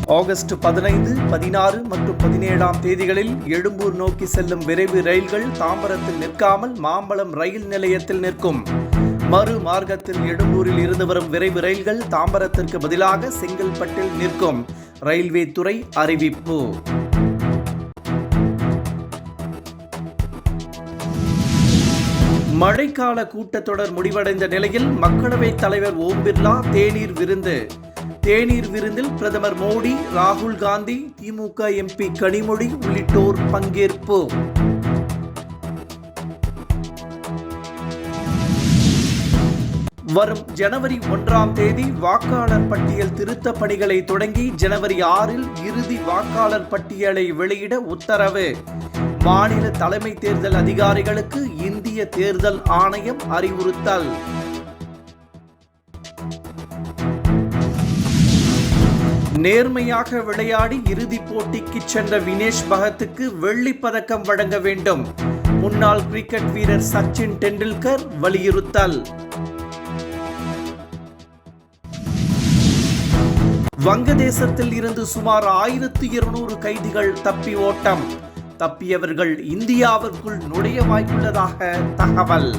August 15, 16 மற்றும் 17ஆம் தேதிகளில் எழும்பூர் நோக்கி செல்லும் விரைவு ரயில்கள் தாம்பரத்தில் நிற்காமல் மாம்பலம் ரயில் நிலையத்தில் நிற்கும். மறு மார்க்கத்தில் எழும்பூரில் இருந்து வரும் விரைவு ரயில்கள் தாம்பரத்திற்கு பதிலாக செங்கல்பட்டில் நிற்கும். ரயில்வே துறை அறிவிப்பு. மழைக்கால கூட்டத்தொடர் முடிவடைந்த நிலையில் மக்களவைத் தலைவர் ஓம் பிர்லா தேநீர் விருந்து. தேநீர் விருந்தில் பிரதமர் மோடி, ராகுல் காந்தி, திமுக எம்பி கனிமொழி உள்ளிட்டோர் பங்கேற்பு. வரும் ஜனவரி 1ஆம் தேதி வாக்காளர் பட்டியல் திருத்த பணிகளை தொடங்கி ஜனவரி 6இல் இறுதி வாக்காளர் பட்டியலை வெளியிட உத்தரவு. மாநில தலைமை தேர்தல் அதிகாரிகளுக்கு இந்திய தேர்தல் ஆணையம் அறிவுறுத்தல். நேர்மையாக விளையாடி இறுதிப் போட்டிக்கு சென்ற வினேஷ் பகத்துக்கு வெள்ளிப் பதக்கம் வழங்க வேண்டும். முன்னாள் கிரிக்கெட் வீரர் சச்சின் டெண்டுல்கர் வலியுறுத்தல். வங்கதேசத்தில் இருந்து சுமார் 1200 கைதிகள் தப்பி ஓட்டம். தப்பியவர்கள் இந்தியாவிற்குள் நுழைய வாய்ப்புள்ளதாக தகவல்.